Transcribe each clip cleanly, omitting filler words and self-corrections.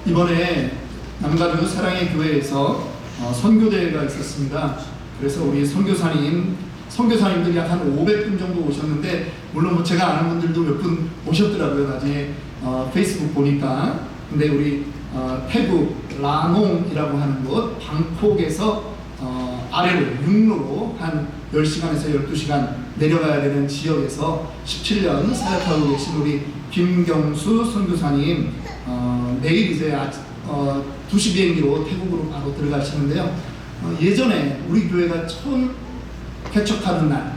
이번에 남가주 사랑의 교회에서 선교대회가 있었습니다. 그래서 우리 선교사님들이 약 한 500분 정도 오셨는데, 물론 제가 아는 분들도 몇 분 오셨더라고요. 나중에 페이스북 보니까. 근데 우리 태국 라농이라고 하는 곳, 방콕에서 아래로 육로로 한 10시간에서 12시간 내려가야 되는 지역에서 17년 사역하고 계신 우리 김경수 선교사님, 내일 이제 2시 비행기로 태국으로 바로 들어가시는데요. 예전에 우리 교회가 처음 개척하는 날,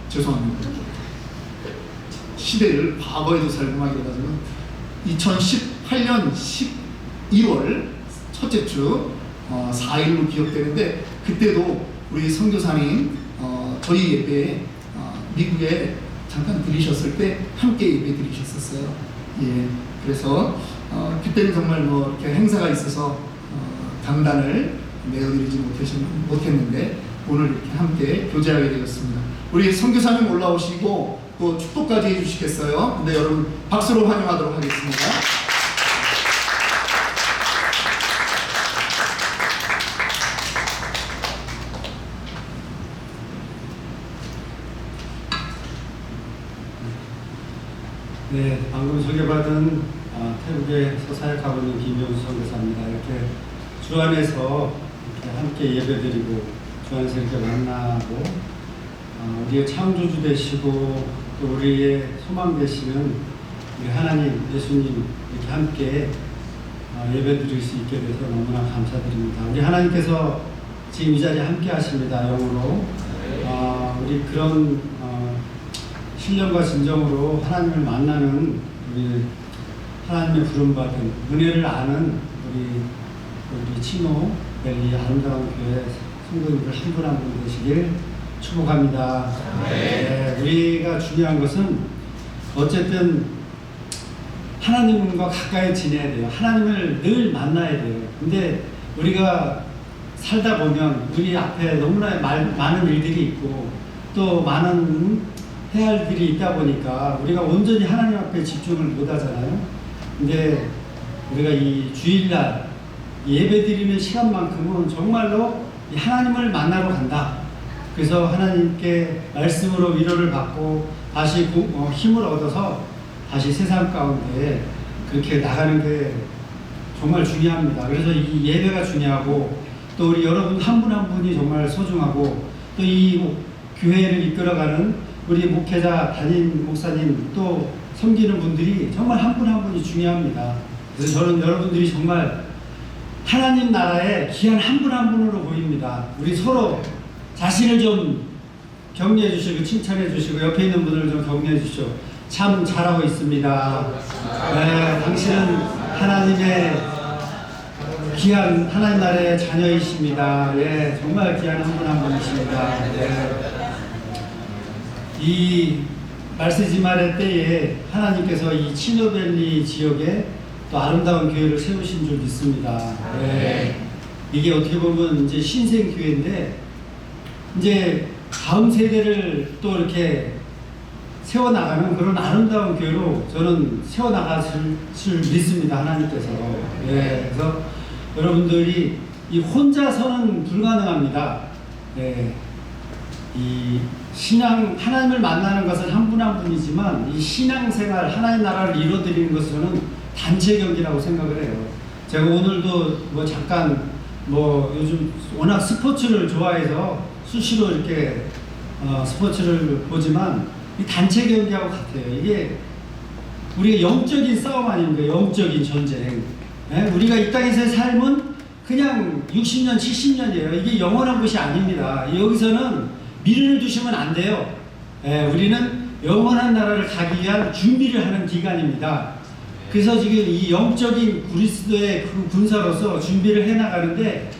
죄송합니다. 시대를 과거에도 살고 막 이래가지고 2018년 12월 첫째 주 4일로 기억되는데, 그때도 우리 선교사님 저희 예배에 미국에 잠깐 들리셨을 때 함께 예배 드리셨었어요. 예, 그래서 그때는 정말 뭐 이렇게 행사가 있어서 강단을 내어드리지 못했는데 오늘 이렇게 함께 교제하게 되었습니다. 우리 선교사님 올라오시고 또 축복까지 해주시겠어요? 네, 여러분 박수로 환영하도록 하겠습니다. 네, 방금 소개받은 태국에서 사역하고 있는 김영수 선교사입니다. 이렇게 주 안에서 이렇게 함께 예배드리고 주 안에서 이렇게 만나고 우리의 창조주 되시고 또 우리의 소망 되시는 우리 하나님, 예수님 이렇게 함께 예배드릴 수 있게 돼서 너무나 감사드립니다. 우리 하나님께서 지금 이 자리에 함께 하십니다. 영으로 우리 그런 신령과 진정으로 하나님을 만나는 우리 하나님의 부름받은 은혜를 아는 우리 치노 벨리 아름다운 교회 성도님들 한 분 한 분 되시길 축복합니다. 네, 우리가 중요한 것은 어쨌든 하나님과 가까이 지내야 돼요. 하나님을 늘 만나야 돼요. 근데 우리가 살다 보면 우리 앞에 너무나 많은 일들이 있고 또 많은 해야 할 일이 있다 보니까 우리가 온전히 하나님 앞에 집중을 못 하잖아요. 근데 우리가 이 주일날 예배 드리는 시간만큼은 정말로 하나님을 만나러 간다. 그래서 하나님께 말씀으로 위로를 받고 다시 힘을 얻어서 다시 세상 가운데 그렇게 나가는 게 정말 중요합니다. 그래서 이 예배가 중요하고 또 우리 여러분 한 분 한 분이 정말 소중하고 또 이 교회를 이끌어가는 우리 목회자, 담임 목사님 또 섬기는 분들이 정말 한 분 한 분이 중요합니다. 그래서 저는 여러분들이 정말 하나님 나라의 귀한 한 분 한 분으로 보입니다. 우리 서로 자신을 좀 격려해 주시고 칭찬해 주시고 옆에 있는 분을 좀 격려해 주시오. 참 잘하고 있습니다. 네, 당신은 하나님의 귀한 하나님 나라의 자녀이십니다. 네, 정말 귀한 한 분 한 분이십니다. 네. 이 말세지 말의 때에 하나님께서 이 치노밸리 지역에 또 아름다운 교회를 세우신 줄 믿습니다. 네. 이게 어떻게 보면 이제 신생 교회인데 이제 다음 세대를 또 이렇게 세워나가는 그런 아름다운 교회로 저는 세워나가실 줄 믿습니다. 하나님께서. 네. 그래서 여러분들이 이 혼자서는 불가능합니다. 네. 이 신앙, 하나님을 만나는 것은 한 분 한 분이지만 이 신앙생활, 하나님 나라를 이루어드리는 것은 저는 단체 경기라고 생각을 해요. 제가 오늘도 잠깐 요즘 워낙 스포츠를 좋아해서 수시로 이렇게 스포츠를 보지만 이 단체 경기하고 같아요. 이게 우리가 영적인 싸움 아닙니까? 영적인 전쟁. 네? 우리가 이 땅에서의 삶은 그냥 60년, 70년이에요. 이게 영원한 것이 아닙니다. 여기서는 미련을 두시면 안 돼요. 우리는 영원한 나라를 가기 위한 준비를 하는 기간입니다. 그래서 지금 이 영적인 그리스도의 그 군사로서 준비를 해나가는데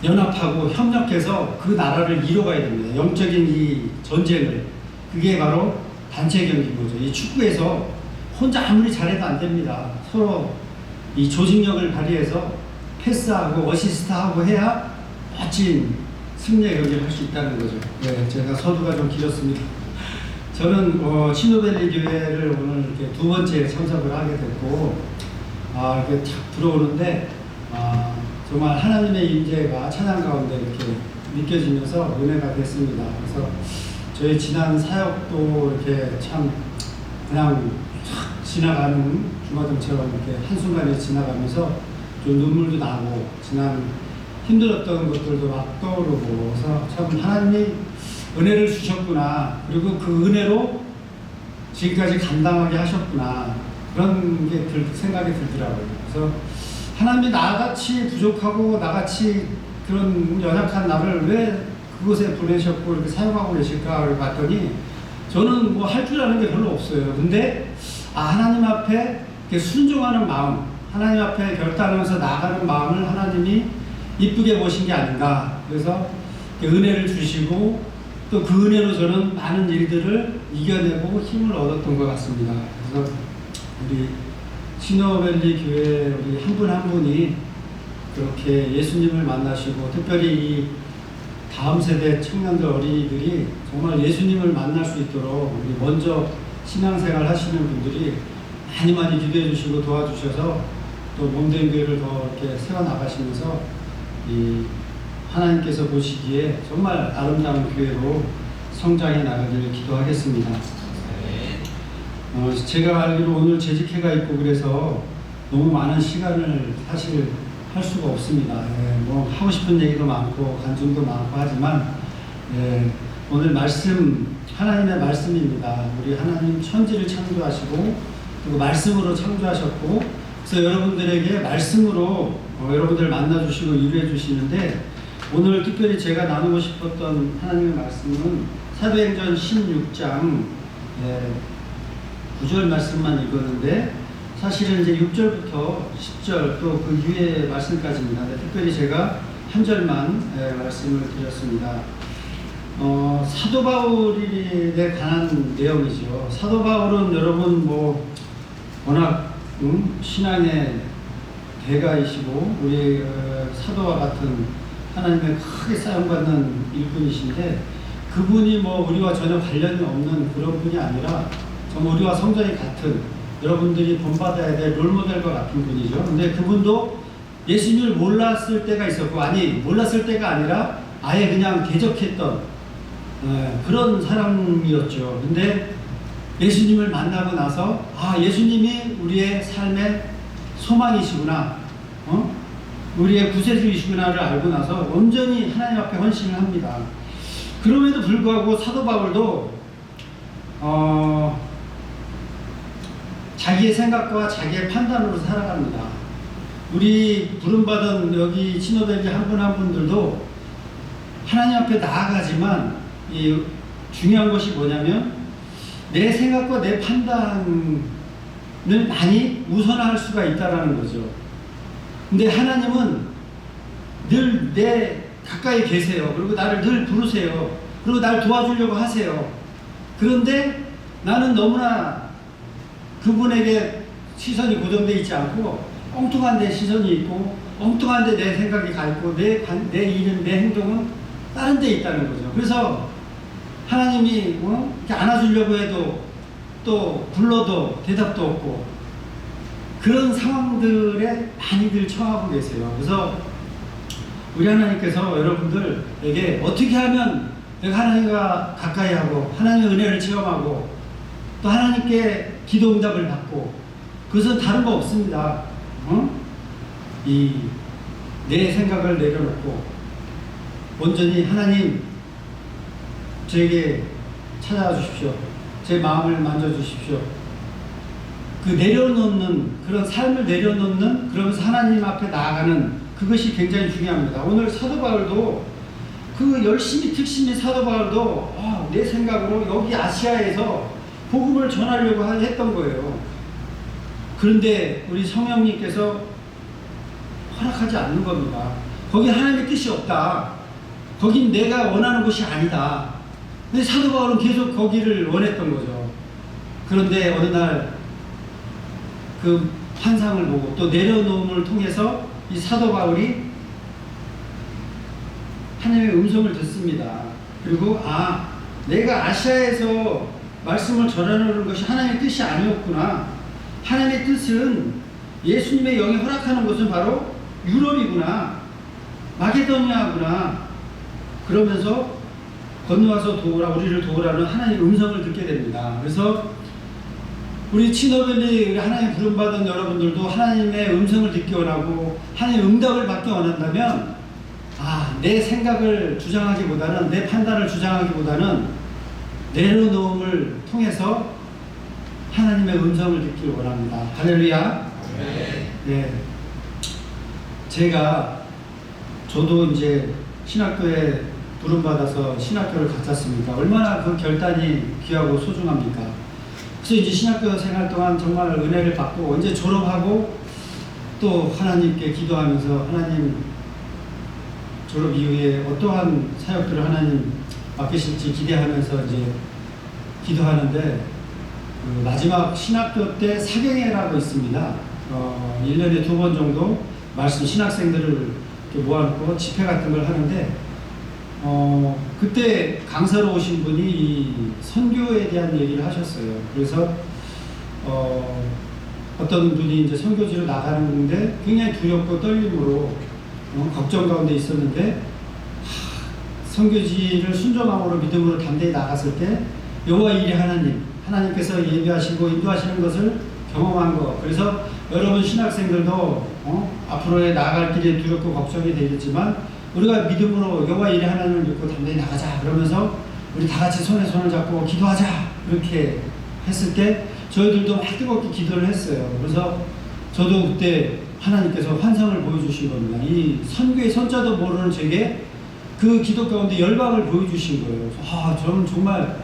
연합하고 협력해서 그 나라를 이뤄가야 됩니다. 영적인 이 전쟁을. 그게 바로 단체 경기인 거죠. 이 축구에서 혼자 아무리 잘해도 안 됩니다. 서로 이 조직력을 발휘해서 패스하고 어시스트하고 해야 멋진 승리의 경기를 할 수 있다는 거죠. 네, 제가 서두가 좀 길었습니다. 저는 치노밸리 교회를 오늘 이렇게 두 번째 참석을 하게 됐고, 이렇게 탁 들어오는데, 정말 하나님의 임재가 찬양 가운데 이렇게 느껴지면서 은혜가 됐습니다. 그래서 저희 지난 사역도 이렇게 참 그냥 촥 지나가는 주마등처럼 이렇게 한순간에 지나가면서 좀 눈물도 나고, 지난 힘들었던 것들도 막 떠오르고, 그래서 참 하나님이 은혜를 주셨구나, 그리고 그 은혜로 지금까지 감당하게 하셨구나, 그런 게 생각이 들더라고요. 그래서 하나님이 나같이 부족하고 나같이 그런 연약한 나를 왜 그곳에 보내셨고 이렇게 사용하고 계실까 봤더니, 저는 뭐 할 줄 아는 게 별로 없어요. 근데 하나님 앞에 이렇게 순종하는 마음, 하나님 앞에 결단하면서 나아가는 마음을 하나님이 이쁘게 보신 게 아닌가. 그래서 은혜를 주시고 또 그 은혜로 저는 많은 일들을 이겨내고 힘을 얻었던 것 같습니다. 그래서 우리 치노밸리 교회 우리 한 분 한 분이 그렇게 예수님을 만나시고, 특별히 이 다음 세대 청년들, 어린이들이 정말 예수님을 만날 수 있도록 우리 먼저 신앙생활 하시는 분들이 많이 기도해 주시고 도와주셔서 또 몸된 교회를 더 이렇게 세워나가시면서 이 하나님께서 보시기에 정말 아름다운 교회로 성장해 나가기를 기도하겠습니다. 제가 알기로 오늘 재직회가 있고 그래서 너무 많은 시간을 사실 할 수가 없습니다. 뭐 하고 싶은 얘기도 많고 간증도 많고 하지만, 오늘 말씀, 하나님의 말씀입니다. 우리 하나님 천지를 창조하시고 그리고 말씀으로 창조하셨고, 그래서 여러분들에게 말씀으로 여러분들 만나주시고 위로해 주시는데, 오늘 특별히 제가 나누고 싶었던 하나님의 말씀은 사도행전 16장 9절 말씀만 읽었는데, 사실은 이제 6절부터 10절 또 그 위에 말씀까지입니다. 특별히 제가 한 절만 말씀을 드렸습니다. 사도 바울에 관한 내용이죠. 사도 바울은 여러분 뭐 워낙 신앙의 대가이시고 우리 사도와 같은 하나님의 크게 사용받는 일꾼이신데, 그분이 뭐 우리와 전혀 관련이 없는 그런 분이 아니라 정말 우리와 성장이 같은, 여러분들이 본받아야 될 롤모델과 같은 분이죠. 근데 그분도 예수님을 몰랐을 때가 있었고, 몰랐을 때가 아니라 아예 그냥 대적했던 그런 사람이었죠. 근데 예수님을 만나고 나서 예수님이 우리의 삶의 소망이시구나, 우리의 구세주이시구나를 알고 나서 온전히 하나님 앞에 헌신을 합니다. 그럼에도 불구하고 사도 바울도 자기의 생각과 자기의 판단으로 살아갑니다. 우리 부름받은 여기 치노밸리 한 분 한 분들도 하나님 앞에 나아가지만, 이 중요한 것이 뭐냐면 내 생각과 내 판단을 많이 우선할 수가 있다라는 거죠. 근데 하나님은 늘 내 가까이 계세요. 그리고 나를 늘 부르세요. 그리고 날 도와주려고 하세요. 그런데 나는 너무나 그분에게 시선이 고정되어 있지 않고 엉뚱한 내 시선이 있고 엉뚱한 데 내 생각이 가 있고 내 일은, 내 행동은 다른 데 있다는 거죠. 그래서 하나님이 이렇게 안아주려고 해도 또 불러도 대답도 없고 그런 상황들에 많이들 처하고 계세요. 그래서 우리 하나님께서 여러분들에게 어떻게 하면 내가 하나님과 가까이 하고 하나님의 은혜를 체험하고 또 하나님께 기도 응답을 받고, 그것은 다른 거 없습니다. 내 생각을 내려놓고 온전히 하나님 저에게 찾아와 주십시오. 제 마음을 만져주십시오. 그 내려놓는, 그런 삶을 내려놓는, 그러면서 하나님 앞에 나아가는 그것이 굉장히 중요합니다. 오늘 사도 바울도 그 열심히 특심히 사도 바울도 내 생각으로 여기 아시아에서 복음을 전하려고 했던 거예요. 그런데 우리 성령님께서 허락하지 않는 겁니다. 거기 하나님의 뜻이 없다. 거긴 내가 원하는 곳이 아니다. 근데 사도 바울은 계속 거기를 원했던 거죠. 그런데 어느 날 그 환상을 보고 또 내려놓음을 통해서 이 사도 바울이 하나님의 음성을 듣습니다. 그리고 내가 아시아에서 말씀을 전하는 것이 하나님의 뜻이 아니었구나. 하나님의 뜻은 예수님의 영이 허락하는 것은 바로 유럽이구나, 마게도니아구나. 그러면서 건너와서 도우라, 우리를 도우라는 하나님의 음성을 듣게 됩니다. 그래서 우리 치노벨리 하나님 부름받은 여러분들도 하나님의 음성을 듣기 원하고 하나님의 응답을 받기 원한다면 내 생각을 주장하기보다는, 내 판단을 주장하기보다는 내려놓음을 통해서 하나님의 음성을 듣기를 원합니다. 할렐루야. 네. 저도 이제 신학교에 부름받아서 신학교를 갔었습니까? 얼마나 그 결단이 귀하고 소중합니까? 그래서 이제 신학교 생활 동안 정말 은혜를 받고, 이제 졸업하고 또 하나님께 기도하면서 하나님 졸업 이후에 어떠한 사역들을 하나님 맡기실지 기대하면서 이제 기도하는데, 그 마지막 신학교 때 사경회라고 있습니다. 1년에 2번 정도 말씀 신학생들을 이렇게 모아놓고 집회 같은 걸 하는데, 그때 강사로 오신 분이 이 선교에 대한 얘기를 하셨어요. 그래서 어떤 분이 이제 선교지로 나가는데 굉장히 두렵고 떨림으로 걱정 가운데 있었는데, 선교지를 순종함으로 믿음으로 담대히 나갔을 때 여호와 일이 하나님께서 예비하시고 인도하시는 것을 경험한 것. 그래서 여러분 신학생들도 앞으로의 나아갈 길이 두렵고 걱정이 되겠지만 우리가 믿음으로 여호와 일이 하나님을 믿고 담대히 나가자, 그러면서 우리 다 같이 손에 손을 잡고 기도하자, 이렇게 했을 때 저희들도 막 뜨겁게 기도를 했어요. 그래서 저도 그때 하나님께서 환상을 보여주신 겁니다. 이 선교의 선자도 모르는 제게 그 기도 가운데 열방을 보여주신 거예요. 저는 정말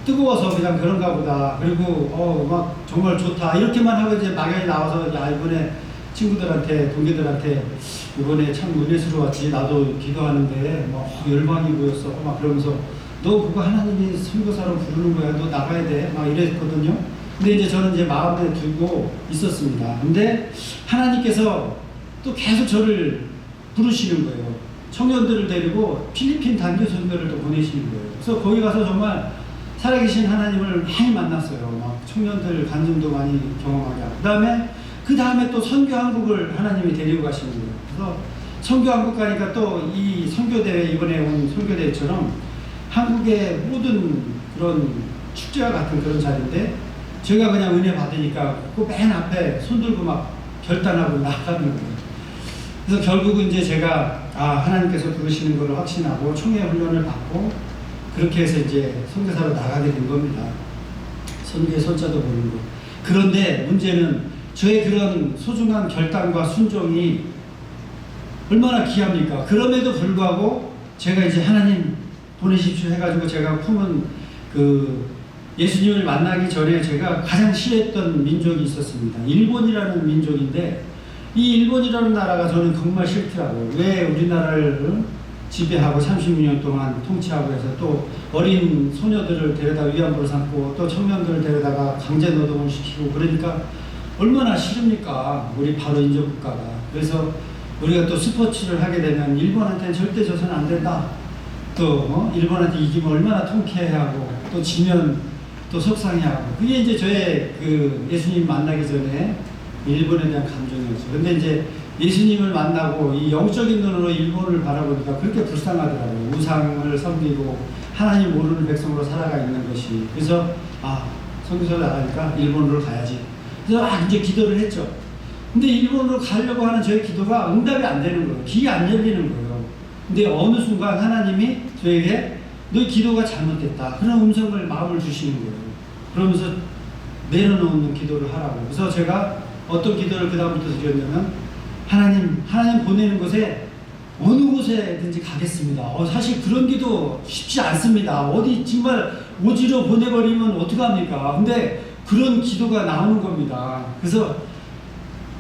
뜨거워서 그냥 그런가 보다. 그리고 막 정말 좋다, 이렇게만 하고 이제 막연히 나와서 이번에 친구들한테, 동기들한테 이번에 참 은혜스러웠지, 나도 기도하는데 열방이 보였어, 막 그러면서 너 그거 하나님이 선교사로 부르는 거야, 너 나가야 돼, 막 이랬거든요. 근데 이제 저는 이제 마음에 두고 있었습니다. 근데 하나님께서 또 계속 저를 부르시는 거예요. 청년들을 데리고 필리핀 단교 선교를 또 보내시는 거예요. 그래서 거기 가서 정말 살아계신 하나님을 많이 만났어요. 막 청년들 간증도 많이 경험하게 하고, 그 다음에 또 선교 한국을 하나님이 데리고 가시는 거예요. 그래서 선교 한국 가니까 또 이 선교대회, 이번에 온 선교대회처럼 한국의 모든 그런 축제와 같은 그런 자리인데, 제가 그냥 은혜 받으니까 그 맨 앞에 손들고 막 결단하고 나가는 거예요. 그래서 결국은 이제 제가 하나님께서 부르시는 것을 확신하고 총회 훈련을 받고 그렇게 해서 이제 선교사로 나가게 된 겁니다. 선교의 선자도 보는 거. 그런데 문제는 저의 그런 소중한 결단과 순종이 얼마나 귀합니까? 그럼에도 불구하고 제가 이제 하나님 보내십시오 해가지고 제가 품은 그 예수님을 만나기 전에 제가 가장 싫어했던 민족이 있었습니다. 일본이라는 민족인데, 이 일본이라는 나라가 저는 정말 싫더라고요. 왜 우리나라를 지배하고 36년 동안 통치하고 해서 또 어린 소녀들을 데려다 위안부로 삼고 또 청년들을 데려다가 강제 노동을 시키고, 그러니까 얼마나 싫습니까? 우리 바로 인접국가가. 그래서 우리가 또 스포츠를 하게 되면 일본한테는 절대 져서는 안 된다. 또 일본한테 이기면 얼마나 통쾌해하고, 또 지면 또 속상해하고. 그게 이제 저의 그 예수님 만나기 전에 일본에 대한 감정이었어요. 근데 이제 예수님을 만나고 이 영적인 눈으로 일본을 바라보니까 그렇게 불쌍하더라고요. 우상을 섬기고 하나님 모르는 백성으로 살아가 있는 것이. 그래서 선교사로 나가니까 일본으로 가야지. 그래서 이제 기도를 했죠. 근데 일본으로 가려고 하는 저의 기도가 응답이 안 되는 거예요. 길이 안 열리는 거예요. 근데 어느 순간 하나님이 저에게 너의 기도가 잘못됐다, 그런 음성을, 마음을 주시는 거예요. 그러면서 내려놓는 기도를 하라고. 그래서 제가 어떤 기도를 그 다음부터 드렸냐면, 하나님 보내는 곳에 어느 곳에든지 가겠습니다. 사실 그런 기도 쉽지 않습니다. 어디 정말 오지로 보내버리면 어떡합니까? 근데 그런 기도가 나오는 겁니다. 그래서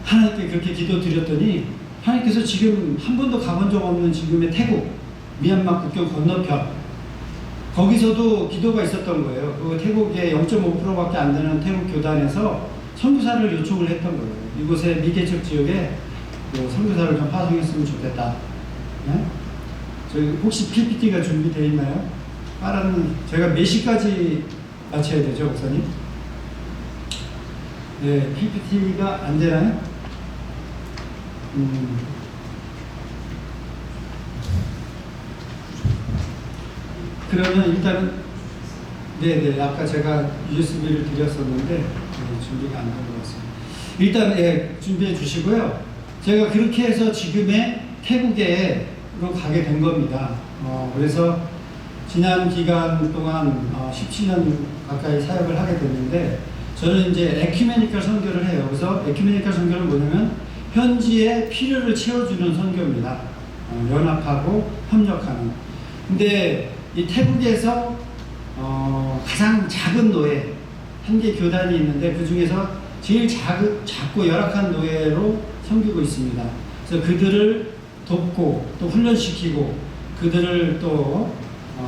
하나님께 그렇게 기도 드렸더니 하나님께서 지금 한 번도 가본 적 없는 지금의 태국, 미얀마 국경 건너편, 거기서도 기도가 있었던 거예요. 그 태국의 0.5%밖에 안 되는 태국 교단에서 선교사를 요청을 했던 거예요. 이곳에 미개척 지역에 선교사를 좀 파송했으면 좋겠다. 네? 저희 혹시 PPT가 준비되어 있나요? 제가 몇 시까지 맞춰야 되죠, 목사님? 네, PPT가 안 되나요? 그러면 일단은 네네 아까 제가 USB를 드렸었는데 준비가 안 된 것 같습니다. 일단 준비해 주시고요. 제가 그렇게 해서 지금의 태국에로 가게 된 겁니다. 그래서 지난 기간 동안 17년 가까이 사역을 하게 됐는데 저는 이제 에큐메니컬 선교를 해요. 그래서 에큐메니컬 선교는 뭐냐면 현지의 필요를 채워주는 선교입니다. 연합하고 협력하는. 근데 이 태국에서 가장 작은 노예 한 개 교단이 있는데 그 중에서 제일 작고 열악한 노예로 섬기고 있습니다. 그래서 그들을 돕고 또 훈련시키고 그들을 또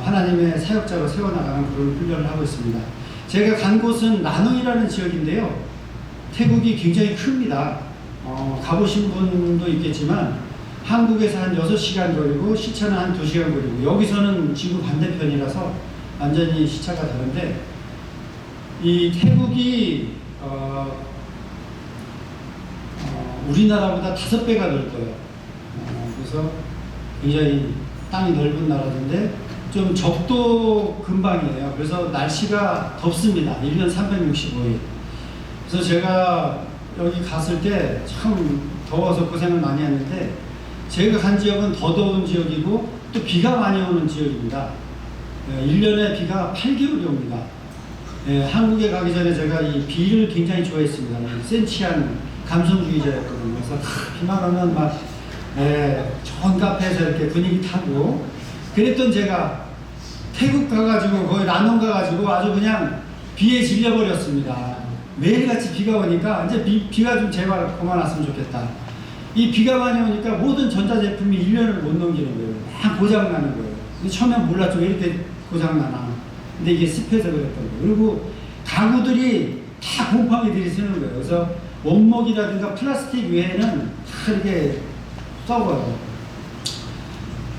하나님의 사역자로 세워나가는 그런 훈련을 하고 있습니다. 제가 간 곳은 나누이라는 지역인데요. 태국이 굉장히 큽니다. 가보신 분도 있겠지만 한국에서 한 6시간 거리고 시차는 한 2시간 거리고 여기서는 지구 반대편이라서 완전히 시차가 다른데 이 태국이 우리나라보다 5배가 넓어요. 그래서 굉장히 땅이 넓은 나라인데 좀 적도 근방이에요. 그래서 날씨가 덥습니다. 1년 365일. 그래서 제가 여기 갔을 때 참 더워서 고생을 많이 했는데 제가 간 지역은 더 더운 지역이고 또 비가 많이 오는 지역입니다. 1년에 비가 8개월이 옵니다. 한국에 가기 전에 제가 이 비를 굉장히 좋아했습니다. 센치한 감성주의자였거든요. 그래서 비만 오면 막 좋은 카페에서 이렇게 분위기 타고 그랬던 제가 태국 가가지고 거기 라논 가가지고 아주 그냥 비에 질려버렸습니다. 매일같이 비가 오니까 이제 비가 좀 제발 그만 왔으면 좋겠다. 이 비가 많이 오니까 모든 전자제품이 1년을 못 넘기는 거예요. 막 고장나는 거예요. 근데 처음엔 몰랐죠. 왜 이렇게 고장나나. 근데 이게 습해서 그랬던 거예요. 그리고 가구들이 다 곰팡이들이 쓰는 거예요. 그래서 원목이라든가 플라스틱 외에는 다 이렇게 썩어요.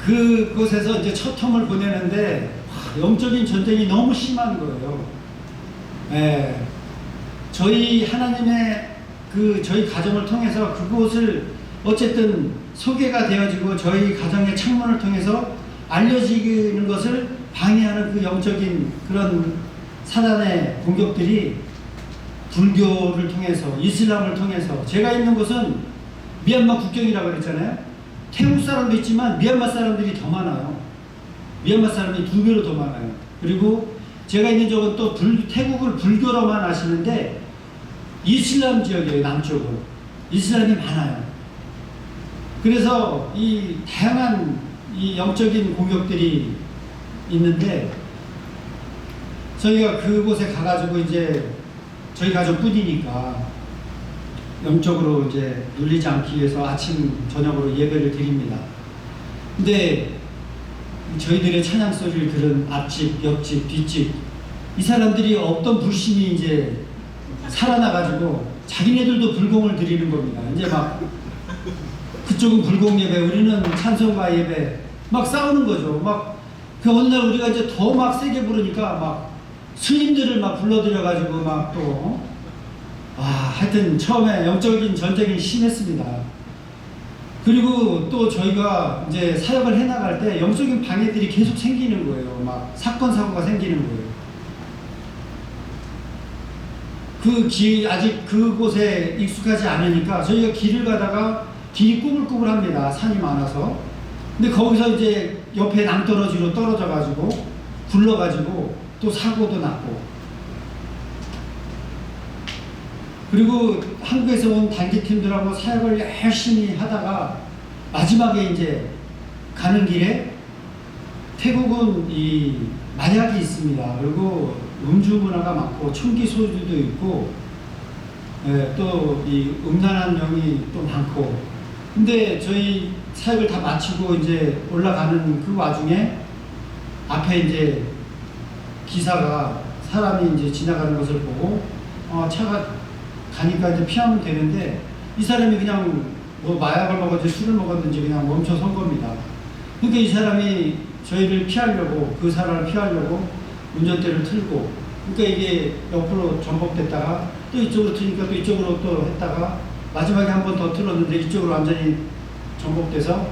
그곳에서 이제 첫 텀을 보내는데 영적인 전쟁이 너무 심한 거예요. 저희 하나님의 저희 가정을 통해서 그곳을 어쨌든 소개가 되어지고 저희 가정의 창문을 통해서 알려지는 것을 방해하는 그 영적인 그런 사단의 공격들이 불교를 통해서 이슬람을 통해서 제가 있는 곳은 미얀마 국경이라고 그랬잖아요. 태국 사람도 있지만 미얀마 사람들이 더 많아요. 미얀마 사람이 2배로 더 많아요. 그리고 제가 있는 쪽은 또 태국을 불교로만 아시는데 이슬람 지역이에요. 남쪽은 이슬람이 많아요. 그래서 이 다양한 이 영적인 공격들이 있는데 저희가 그곳에 가가지고 이제 저희 가족뿐이니까 영적으로 이제 눌리지 않기 위해서 아침 저녁으로 예배를 드립니다. 근데 저희들의 찬양 소리를 들은 앞집, 옆집, 뒷집 이 사람들이 어떤 불신이 이제 살아나가지고 자기네들도 불공을 드리는 겁니다. 이제 막 그쪽은 불공 예배, 우리는 찬송가 예배 막 싸우는 거죠. 막 그 어느 날 우리가 이제 더 막 세게 부르니까 막 스님들을 막 불러들여가지고 막 또 하여튼 처음에 영적인 전쟁이 심했습니다. 그리고 또 저희가 이제 사역을 해나갈 때 영적인 방해들이 계속 생기는 거예요. 막 사건 사고가 생기는 거예요. 아직 그곳에 익숙하지 않으니까 저희가 길을 가다가 길이 꾸불꾸불합니다. 산이 많아서. 근데 거기서 이제 옆에 낭떠러지로 떨어져가지고 굴러가지고 또 사고도 났고. 그리고 한국에서 온 단기팀들하고 사역을 열심히 하다가 마지막에 이제 가는 길에 태국은 이 마약이 있습니다. 그리고 음주 문화가 많고 총기 소지도 있고 또 이 음란한 명이 또 많고. 근데 저희 사역을 다 마치고 이제 올라가는 그 와중에 앞에 이제 기사가 사람이 이제 지나가는 것을 보고 차가 가니까 이제 피하면 되는데 이 사람이 그냥 뭐 마약을 먹었는지 술을 먹었는지 그냥 멈춰 선 겁니다. 그러니까 이 사람이 저희를 피하려고 그 사람을 피하려고 운전대를 틀고 그러니까 이게 옆으로 전복됐다가 또 이쪽으로 트니까 또 이쪽으로 또 했다가 마지막에 한 번 더 틀었는데 이쪽으로 완전히 전복돼서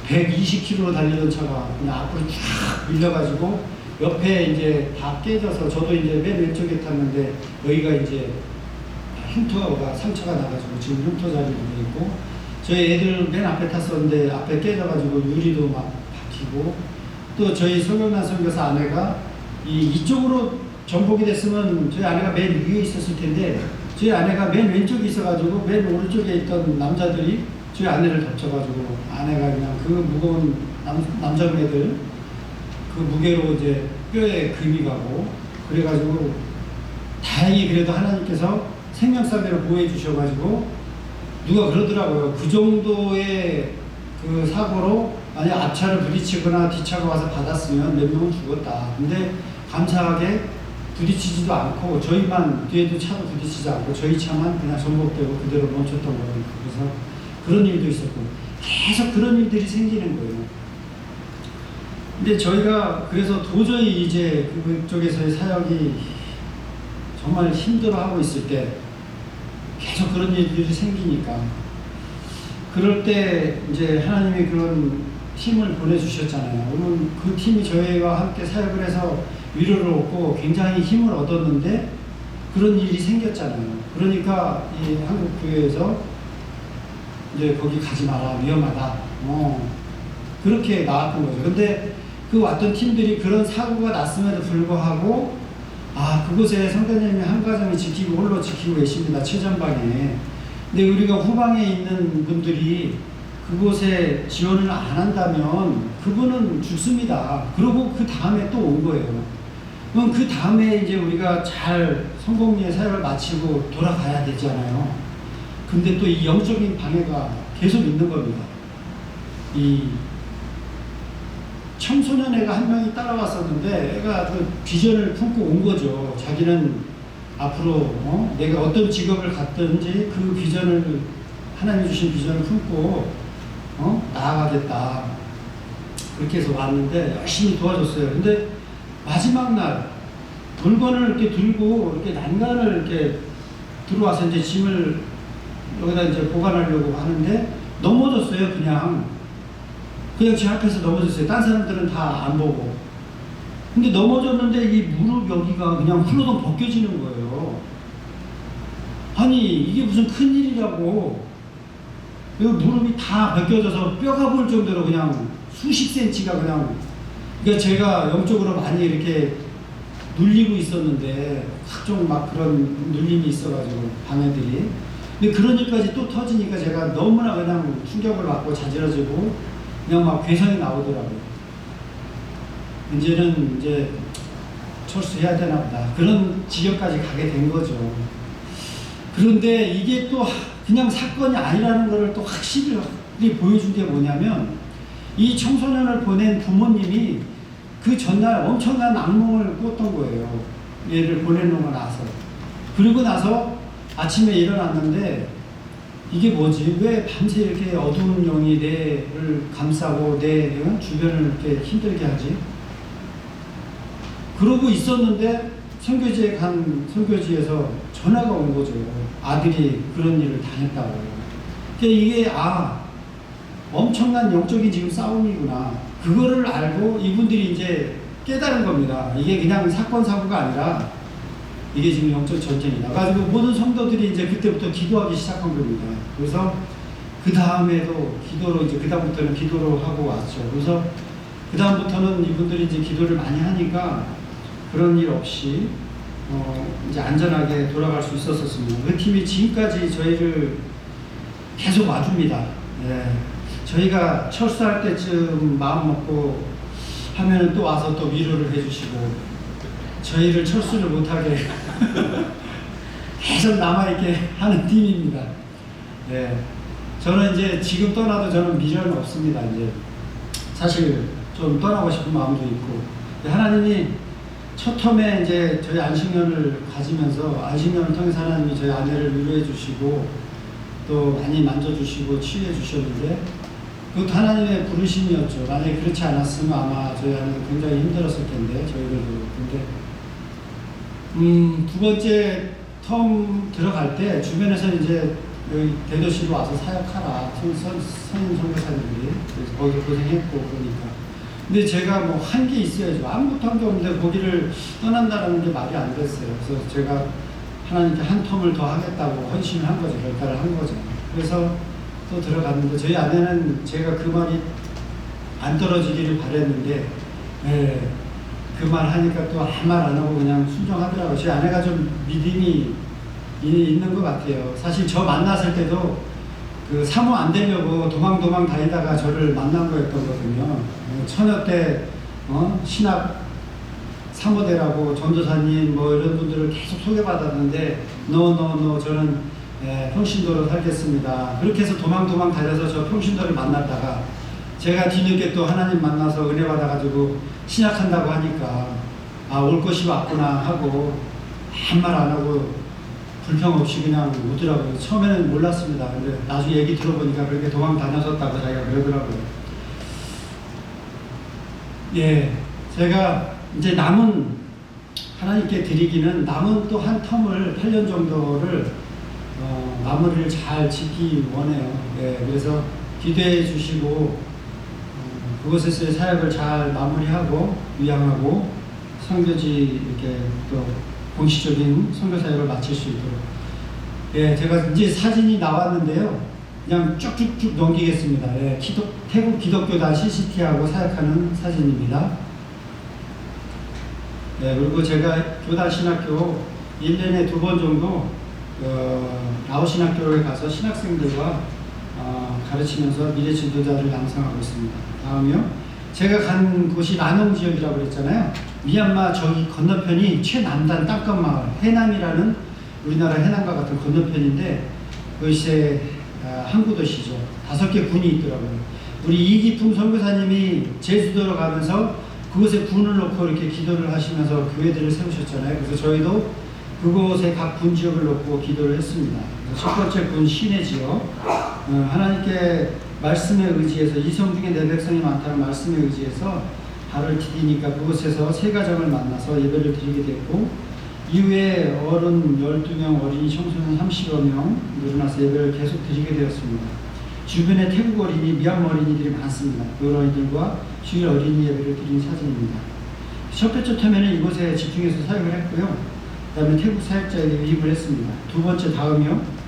120km로 달리던 차가 그냥 앞으로 쫙 밀려가지고 옆에 이제 다 깨져서 저도 이제 맨 왼쪽에 탔는데 여기가 이제 흉터가 상처가 나가지고 지금 흉터 자리로 돼 있고 저희 애들 맨 앞에 탔었는데 앞에 깨져가지고 유리도 막 박히고 또 저희 서경란 선교사 아내가 이쪽으로 전복이 됐으면 저희 아내가 맨 위에 있었을 텐데 저희 아내가 맨 왼쪽에 있어가지고 맨 오른쪽에 있던 남자들이 저희 아내를 덮쳐가지고 아내가 그냥 그 무거운 남자애들 그 무게로 이제 뼈에 금이 가고 그래가지고 다행히 그래도 하나님께서 생명사매를 보호해 주셔가지고 누가 그러더라고요. 그 정도의 그 사고로 만약 앞차를 부딪히거나 뒤차가 와서 받았으면 몇 명은 죽었다. 근데 감사하게 부딪히지도 않고 저희만 뒤에도 차도 부딪히지 않고 저희 차만 그냥 전복되고 그대로 멈췄던 거예요. 그래서 그런 일도 있었고 계속 그런 일들이 생기는 거예요. 근데 저희가 그래서 도저히 이제 그쪽에서의 사역이 정말 힘들어하고 있을 때 계속 그런 일들이 생기니까 그럴 때 이제 하나님이 그런 팀을 보내주셨잖아요. 물론 그 팀이 저희와 함께 사역을 해서 위로를 얻고 굉장히 힘을 얻었는데 그런 일이 생겼잖아요. 그러니까 이 한국교회에서 이제 거기 가지 마라, 위험하다. 그렇게 나왔던 거죠. 근데 그 왔던 팀들이 그런 사고가 났음에도 불구하고 그곳에 성도님이 한 가정이 지키고 홀로 지키고 계십니다. 최전방에. 근데 우리가 후방에 있는 분들이 그곳에 지원을 안 한다면 그분은 죽습니다. 그리고 그 다음에 또 온 거예요. 그럼 그 다음에 이제 우리가 잘 성공리의 사역을 마치고 돌아가야 되잖아요. 근데 또 이 영적인 방해가 계속 있는 겁니다. 이 청소년 애가 한 명이 따라왔었는데 애가 그 비전을 품고 온 거죠. 자기는 앞으로 내가 어떤 직업을 갖든지 그 비전을 하나님 주신 비전을 품고 나아가겠다. 그렇게 해서 왔는데 열심히 도와줬어요. 근데 마지막 날 물건을 이렇게 들고 이렇게 난간을 이렇게 들어와서 이제 짐을 여기다 이제 보관하려고 하는데 넘어졌어요. 그냥 제 앞에서 넘어졌어요. 딴 사람들은 다 안 보고. 근데 넘어졌는데 이 무릎 여기가 그냥 훌러덩 벗겨지는 거예요. 아니 이게 무슨 큰일이라고. 무릎이 다 벗겨져서 뼈가 보일 정도로 그냥 수십 센치가 그냥 그러니까 제가 영적으로 많이 이렇게 눌리고 있었는데 각종 막 그런 눌림이 있어가지고 방해들이 근데 그런 일까지 또 터지니까 제가 너무나 그냥 충격을 받고 자지러지고 그냥 막 괴성이 나오더라고요. 이제는 이제 철수해야 되나 보다. 그런 지경까지 가게 된 거죠. 그런데 이게 또 그냥 사건이 아니라는 것을 또 확실히 보여준 게 뭐냐면 이 청소년을 보낸 부모님이 그 전날 엄청난 악몽을 꿨던 거예요. 얘를 보내놓고 나서. 그리고 나서 아침에 일어났는데 이게 뭐지? 왜 밤새 이렇게 어두운 영이 내를 감싸고 내 주변을 이렇게 힘들게 하지? 그러고 있었는데 선교지에 간 선교지에서 전화가 온 거죠. 아들이 그런 일을 당했다고. 그러니까 이게 엄청난 영적인 지금 싸움이구나. 그거를 알고 이분들이 이제 깨달은 겁니다. 이게 그냥 사건 사고가 아니라 이게 지금 영적 전쟁이다. 가지고 모든 성도들이 이제 그때부터 기도하기 시작한 겁니다. 그래서 그 다음에도 기도로 이제 그 다음부터는 기도로 하고 왔죠. 그래서 그 다음부터는 이분들이 이제 기도를 많이 하니까 그런 일 없이 이제 안전하게 돌아갈 수 있었습니다. 그 팀이 지금까지 저희를 계속 와줍니다. 예. 저희가 철수할 때쯤 마음 먹고 하면은 또 와서 또 위로를 해주시고 저희를 철수를 못하게 계속 남아있게 하는 팀입니다. 예. 저는 이제 지금 떠나도 저는 미련은 없습니다. 이제 사실 좀 떠나고 싶은 마음도 있고 하나님이 첫 텀에 이제 저희 안식년을 가지면서 안식년을 통해서 하나님이 저희 아내를 위로해 주시고 또 많이 만져주시고 치유해 주셨는데 그것도 하나님의 부르심이었죠. 만약에 그렇지 않았으면 아마 저희 아내가 굉장히 힘들었을 텐데 저희들도. 근데 두 번째 텀 들어갈 때 주변에서 이제 여기 대도시로 와서 사역하라 선임 선교사님들이 그래서 거기 고생했고 그러니까 근데 제가 뭐 한 게 있어야죠. 아무것도 한 게 없는데 거기를 떠난다는 게 말이 안 됐어요. 그래서 제가 하나님께 한 텀을 더 하겠다고 헌신을 한 거죠. 결단을 한 거죠. 그래서 또 들어갔는데 저희 아내는 제가 그 말이 안 떨어지기를 바랬는데 그 말 하니까 또 아무 말 안 하고 그냥 순종하더라고요. 제 아내가 좀 믿음이 있는 것 같아요. 사실 저 만났을 때도 그 사모 안 되려고 도망 다니다가 저를 만난 거였던 거거든요. 처녀 때 신학 사모되라고 전도사님 뭐 이런 분들을 계속 소개받았는데 no 저는 평신도로 살겠습니다. 그렇게 해서 도망 다녀서 저 평신도를 만났다가 제가 뒤늦게 또 하나님 만나서 은혜 받아가지고 신학한다고 하니까 올 것이 왔구나 하고 한 말 안 하고 불평 없이 그냥 오더라고요. 처음에는 몰랐습니다. 근데 나중에 얘기 들어보니까 그렇게 도망 다녔었다고 자기가 그러더라고요. 예, 제가 이제 남은 하나님께 드리기는 남은 또 한 텀을 8년 정도를 마무리를 잘 짓기 원해요. 예, 그래서 기도해 주시고 그곳에서의 사역을 잘 마무리하고 위양하고 선교지 이렇게 또 공식적인 선교 사역을 마칠 수 있도록. 예, 제가 이제 사진이 나왔는데요. 그냥 쭉쭉쭉 넘기겠습니다. 예, 태국 기독교단 CCT하고 사역하는 사진입니다. 예, 그리고 제가 교단 신학교 1년에 2번 정도 라오신학교에 가서 신학생들과 가르치면서 미래 지도자를 양성하고 있습니다. 다음이요. 제가 간 곳이 라농 지역이라고 그랬잖아요. 미얀마 저기 건너편이 최남단 땅끝마을 해남이라는 우리나라 해남과 같은 건너편인데 그것이 항구도시죠. 5개 군이 있더라고요. 우리 이기품 선교사님이 제주도로 가면서 그곳에 군을 놓고 이렇게 기도를 하시면서 교회들을 세우셨잖아요. 그래서 저희도 그곳에 각 군 지역을 놓고 기도를 했습니다. 첫 번째 군 시내 지역, 하나님께 말씀에 의지해서 이성 중에 내 백성이 많다는 말씀에 의지해서 발을 디디니까 그곳에서 세 가정을 만나서 예배를 드리게 됐고 이후에 어른 12명, 어린이 청소년 30여 명 늘어나서 예배를 계속 드리게 되었습니다. 주변에 태국 어린이, 미얀마 어린이들이 많습니다. 그 어린이들과 주일 어린이 예배를 드린 사진입니다. 첫 번째 터면은 이곳에 집중해서 사역을 했고요. 그 다음에 태국 사역자에게 위임을 했습니다. 두 번째 다음이요.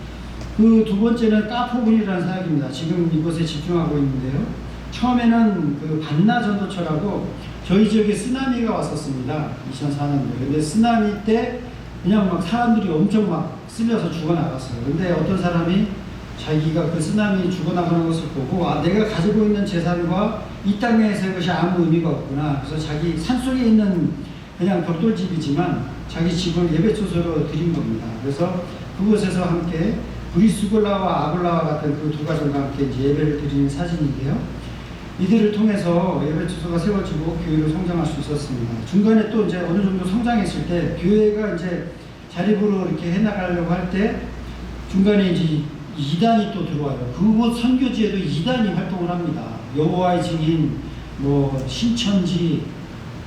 그 두 번째는 까포군이라는 사역입니다. 지금 이곳에 집중하고 있는데요. 처음에는 그 반나 전도처라고 저희 지역에 쓰나미가 왔었습니다. 2004년도에. 근데 쓰나미 때 그냥 막 사람들이 엄청 막 쓸려서 죽어나갔어요. 근데 어떤 사람이 자기가 그 쓰나미 죽어나가는 것을 보고 내가 가지고 있는 재산과 이 땅에서의 것이 아무 의미가 없구나. 그래서 자기 산속에 있는 그냥 벽돌집이지만 자기 집을 예배초소로 드린 겁니다. 그래서 그곳에서 함께 브리스골라와 아골라와 같은 그 두 가정과 함께 이제 예배를 드리는 사진인데요. 이들을 통해서 예배초소가 세워지고 교회로 성장할 수 있었습니다. 중간에 또 이제 어느 정도 성장했을 때 교회가 이제 자립으로 이렇게 해나가려고 할 때 중간에 이제 이단이 또 들어와요. 그곳 선교지에도 이단이 활동을 합니다. 여호와의 증인, 뭐 신천지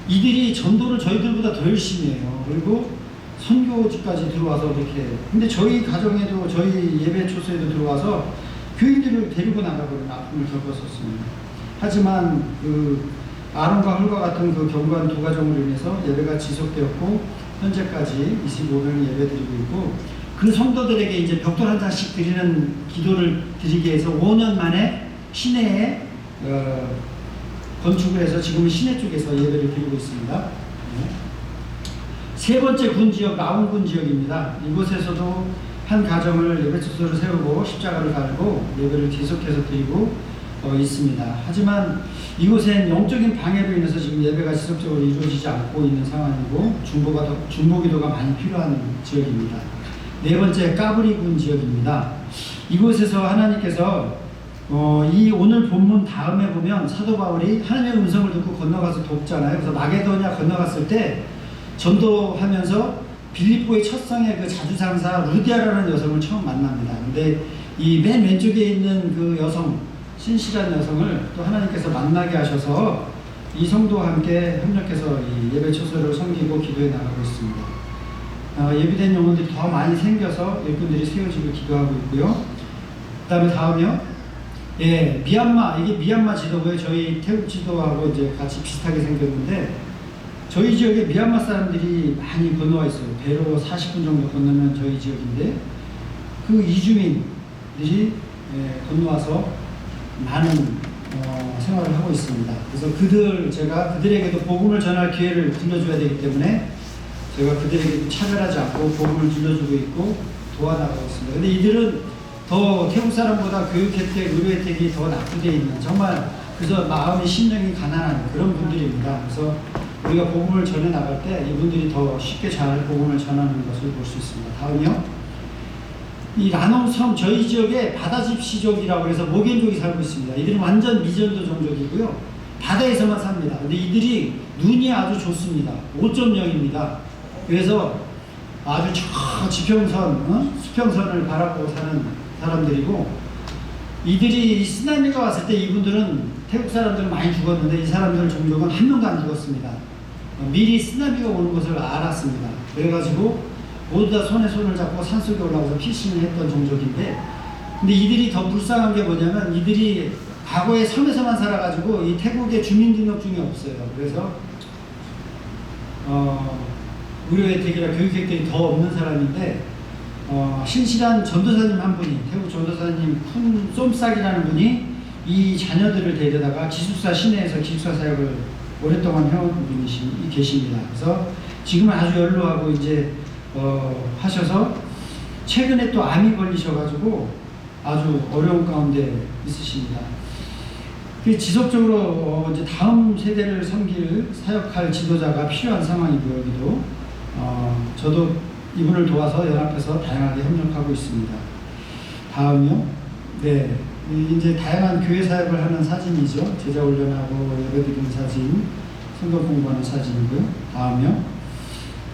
이들이 전도를 저희들보다 더 열심히 해요. 그리고 선교지까지 들어와서 이렇게. 근데 저희 가정에도 저희 예배 초소에도 들어와서 교인들을 데리고 나가버리는 아픔을 겪었었습니다. 하지만 그 아론과 홀과 같은 그 경관 두 가정으로 인해서 예배가 지속되었고 현재까지 25명이 예배드리고 있고 그 성도들에게 이제 벽돌 한 장씩 드리는 기도를 드리기 위해서 5년 만에 시내에 건축을 해서 지금은 시내 쪽에서 예배를 드리고 있습니다. 네. 세 번째 군 지역, 라온군 지역입니다. 이곳에서도 한 가정을 예배초소를 세우고 십자가를 달고 예배를 계속해서 드리고 있습니다. 하지만 이곳엔 영적인 방해로 인해서 지금 예배가 지속적으로 이루어지지 않고 있는 상황이고 중보기도가 많이 필요한 지역입니다. 네 번째 까브리군 지역입니다. 이곳에서 하나님께서 이 오늘 본문 다음에 보면 사도 바울이 하나님의 음성을 듣고 건너가서 돕잖아요. 그래서 마게도냐 건너갔을 때 전도하면서 빌립보의 첫 성의 그 자주상사 루디아라는 여성을 처음 만납니다. 근데 이 맨 왼쪽에 있는 그 여성, 신실한 여성을 또 하나님께서 만나게 하셔서 이 성도와 함께 협력해서 이 예배 초소를 섬기고 기도해 나가고 있습니다. 예비된 영혼들이 더 많이 생겨서 일꾼들이 세워지고 기도하고 있고요. 그 다음에 다음이요. 예, 미얀마, 이게 미얀마 지도고요. 저희 태국 지도하고 이제 같이 비슷하게 생겼는데, 저희 지역에 미얀마 사람들이 많이 건너와 있어요. 배로 40분 정도 건너면 저희 지역인데, 그 이주민들이 건너와서 많은 생활을 하고 있습니다. 그래서 제가 그들에게도 복음을 전할 기회를 들려줘야 되기 때문에 제가 그들에게도 차별하지 않고 복음을 들려주고 있고 도와나가고 있습니다. 근데 이들은 더 태국 사람보다 교육 혜택, 의료 혜택이 더 납부되어 있는, 정말 그래서 마음이 심령이 가난한 그런 분들입니다. 그래서 우리가 복음을 전해 나갈 때 이분들이 더 쉽게 잘 복음을 전하는 것을 볼 수 있습니다. 다음이요. 이 라농섬, 저희 지역에 바다집시족이라고 해서 목연족이 살고 있습니다. 이들은 완전 미전도 종족이고요. 바다에서만 삽니다. 근데 이들이 눈이 아주 좋습니다. 5.0입니다. 그래서 아주 저 지평선, 수평선을 바라보고 사는 사람들이고, 이들이 쓰나미가 왔을 때 이분들은 태국 사람들은 많이 죽었는데 이 사람들 종족은 한 명도 안 죽었습니다. 미리 쓰나미가 오는 것을 알았습니다. 그래가지고 모두 다 손에 손을 잡고 산속에 올라가서 피신을 했던 종족인데, 근데 이들이 더 불쌍한 게 뭐냐면 이들이 과거에 섬에서만 살아가지고 이 태국의 주민등록증이 없어요. 그래서 의료 혜택이나 교육 혜택이 더 없는 사람인데, 신실한 전도사님 한 분이, 태국 전도사님 쿤 쏨싹이라는 분이 이 자녀들을 데려다가 기숙사 시내에서 기숙사 사역을 오랫동안 해온 분이 계십니다. 그래서 지금은 아주 연로하고 이제 하셔서 최근에 또 암이 걸리셔가지고 아주 어려운 가운데 있으십니다. 지속적으로 이제 다음 세대를 섬길 사역할 지도자가 필요한 상황이고요. 여기도 저도 이분을 도와서 연합해서 다양하게 협력하고 있습니다. 다음요. 네, 이제 다양한 교회 사역을 하는 사진이죠. 제자 훈련하고 예배드리는 사진, 성경 공부하는 사진이고요. 다음요.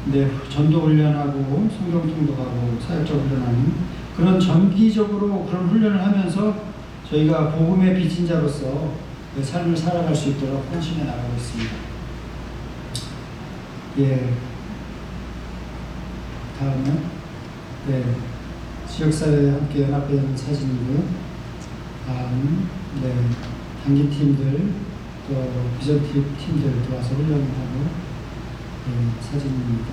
네, 전도 훈련하고 성경 통독하고 사역적 훈련하는 그런 정기적으로 그런 훈련을 하면서 저희가 복음의 빚진 자로서 삶을 살아갈 수 있도록 헌신해 나가고 있습니다. 예. 다음은 네, 지역사회에 함께 연합되는 사진이고요. 다음, 네, 단기팀들 또 비전팀들 도와서 훈련을 하고 사진입니다.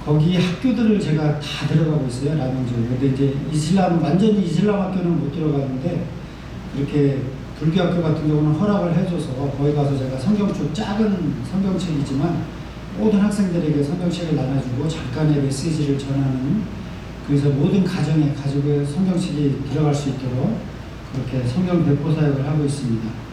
거기 학교들을 제가 다 들어가고 있어요. 라명지역에. 근데 이제 완전히 이슬람 학교는 못 들어가는데, 이렇게 불교 학교 같은 경우는 허락을 해줘서 거기 가서 제가 성경책, 작은 성경책이지만 모든 학생들에게 성경책을 나눠주고 잠깐의 메시지를 전하는, 그래서 모든 가정에 가지고 성경책이 들어갈 수 있도록 그렇게 성경 배포 사역을 하고 있습니다.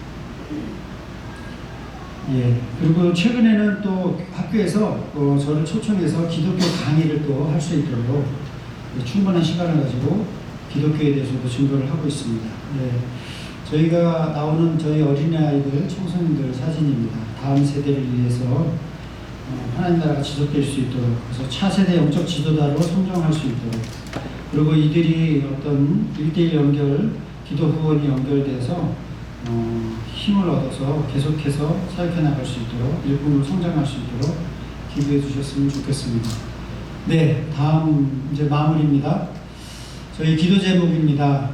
예. 그리고 최근에는 또 학교에서 저를 초청해서 기독교 강의를 또 할 수 있도록 충분한 시간을 가지고 기독교에 대해서도 증거를 하고 있습니다. 예. 저희가 나오는 저희 어린아이들, 청소년들 사진입니다. 다음 세대를 위해서 하나님 나라가 지속될 수 있도록, 그래서 차세대 영적 지도자로 성장할 수 있도록, 그리고 이들이 어떤 1대1 연결, 기도 후원이 연결돼서 힘을 얻어서 계속해서 사역해 나갈 수 있도록, 일꾼으로 성장할 수 있도록 기도해 주셨으면 좋겠습니다. 네, 다음 이제 마무리입니다. 저희 기도 제목입니다.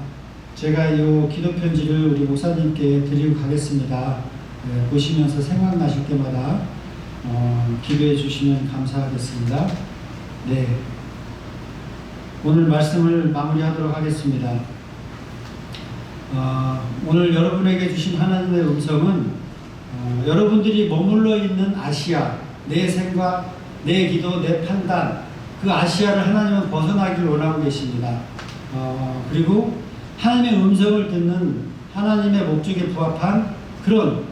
제가 이 기도 편지를 우리 목사님께 드리고 가겠습니다. 네, 보시면서 생각나실 때마다 기도해 주시면 감사하겠습니다. 네, 오늘 말씀을 마무리하도록 하겠습니다. 오늘 여러분에게 주신 하나님의 음성은 여러분들이 머물러 있는 아시아, 내 생각, 내 기도, 내 판단, 그 아시아를 하나님은 벗어나길 원하고 계십니다. 그리고 하나님의 음성을 듣는, 하나님의 목적에 부합한 그런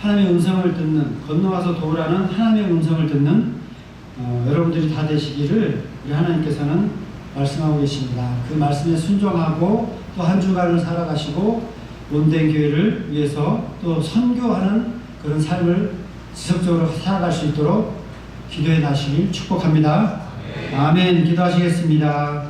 하나님의 음성을 듣는, 건너와서 도우라는 하나님의 음성을 듣는 여러분들이 다 되시기를 우리 하나님께서는 말씀하고 계십니다. 그 말씀에 순종하고 또 한 주간을 살아가시고 온된 교회를 위해서 또 선교하는 그런 삶을 지속적으로 살아갈 수 있도록 기도해 나시길 축복합니다. 아멘. 기도하시겠습니다.